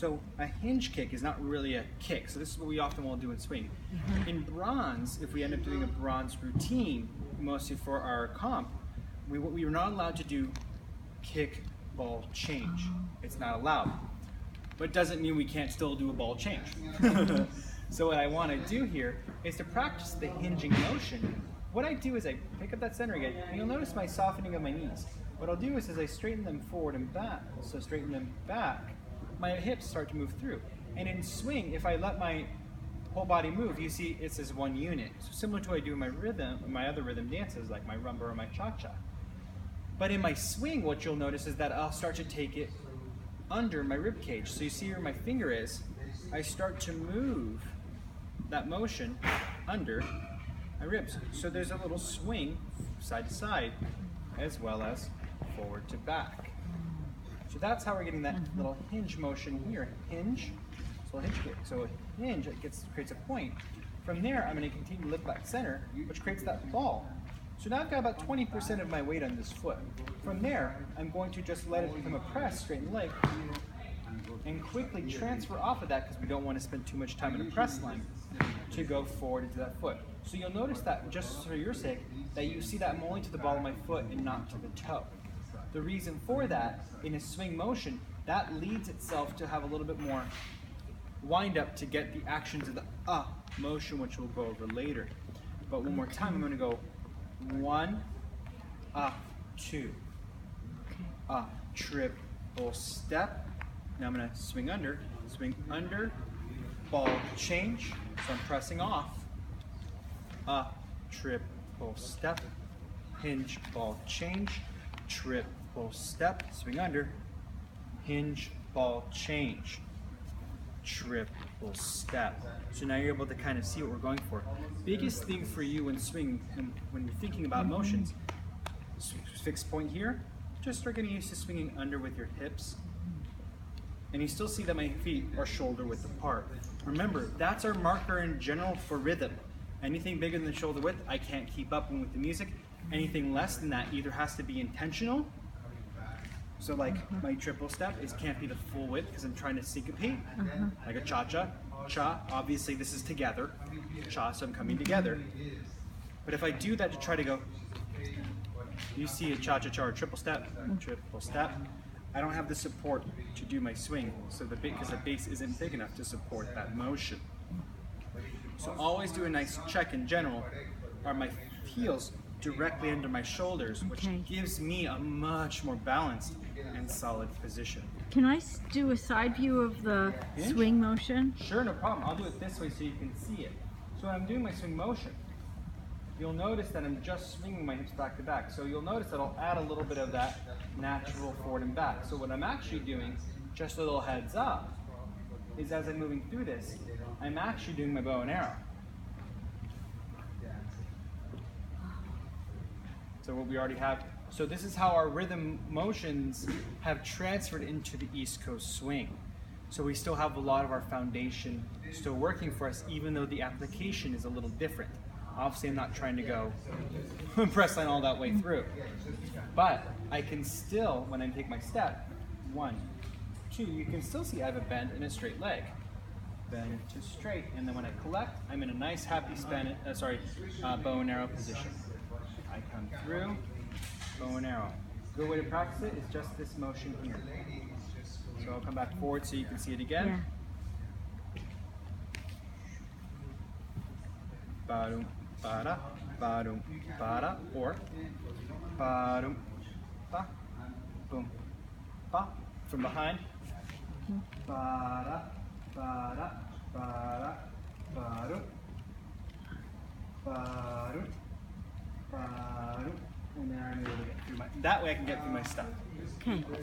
So a hinge kick is not really a kick. So this is what we often will do in swing. In bronze, if we end up doing a bronze routine, mostly for our comp, we are not allowed to do kick, ball, change. It's not allowed. But it doesn't mean we can't still do a ball change. So what I want to do here is to practice the hinging motion. What I do is I pick up that center again, and you'll notice my softening of my knees. What I'll do is as I straighten them forward and back, so straighten them back, my hips start to move through. And in swing, if I let my whole body move, you see it's as one unit. So similar to what I do in my rhythm, my other rhythm dances, like my rumba or my cha-cha. But in my swing, what you'll notice is that I'll start to take it under my rib cage. So you see where my finger is, I start to move that motion under my ribs. So there's a little swing side to side as well as forward to back. So that's how we're getting that little hinge motion here. Hinge, so a hinge kick. So a hinge, it creates a point. From there, I'm going to continue to lift back center, which creates that ball. So now I've got about 20% of my weight on this foot. From there, I'm going to just let it become a press, straighten the leg, and quickly transfer off of that because we don't want to spend too much time in a press line to go forward into that foot. So you'll notice that, just for your sake, that you see that I'm only to the ball of my foot and not to the toe. The reason for that, in a swing motion, that leads itself to have a little bit more wind up to get the actions of the motion, which we'll go over later. But one more time, I'm going to go 1, 2, triple step. Now I'm going to swing under, ball change. So I'm pressing off, triple step, hinge, ball change, triple step, swing under, hinge, ball change, triple step. So now you're able to kind of see what we're going for. Biggest thing for you when swing, when you're thinking about motions, fixed point here, just start getting used to swinging under with your hips. And you still see that my feet are shoulder width apart. Remember, that's our marker in general for rhythm. Anything bigger than shoulder width, I can't keep up with the music. Anything less than that either has to be intentional. So like my triple step, it can't be the full width because I'm trying to syncopate. Like a cha-cha. Cha, obviously this is together. Cha, so I'm coming together. But if I do that to try to go, you see a cha-cha-cha or triple step, I don't have the support to do my swing, so because the base isn't big enough to support that motion. So always do a nice check in general. Are my heels directly under my shoulders, which gives me a much more balanced and solid position. Can I do a side view of the swing motion? Sure, no problem. I'll do it this way so you can see it. So when I'm doing my swing motion, you'll notice that I'm just swinging my hips back to back. So you'll notice that I'll add a little bit of that natural forward and back. So what I'm actually doing, just a little heads up, is as I'm moving through this, I'm actually doing my bow and arrow. So what we already have. So this is how our rhythm motions have transferred into the East Coast swing. So we still have a lot of our foundation still working for us, even though the application is a little different. Obviously, I'm not trying to go press line all that way through. But I can still, when I take my step, 1, 2, you can still see I have a bend and a straight leg. Bend to straight, and then when I collect, I'm in a nice, happy bow and arrow position. I come through, bow and arrow. Good way to practice it is just this motion here. So I'll come back forward so you can see it again. Ba-dum, ba-da, ba-dum, ba-da, or ba-dum, ba, boom, ba, from behind. Ba-da, ba-da, ba-da, ba-dum, ba-dum, ba-dum, and then I'm able to get through that way I can get through my stuff. Okay.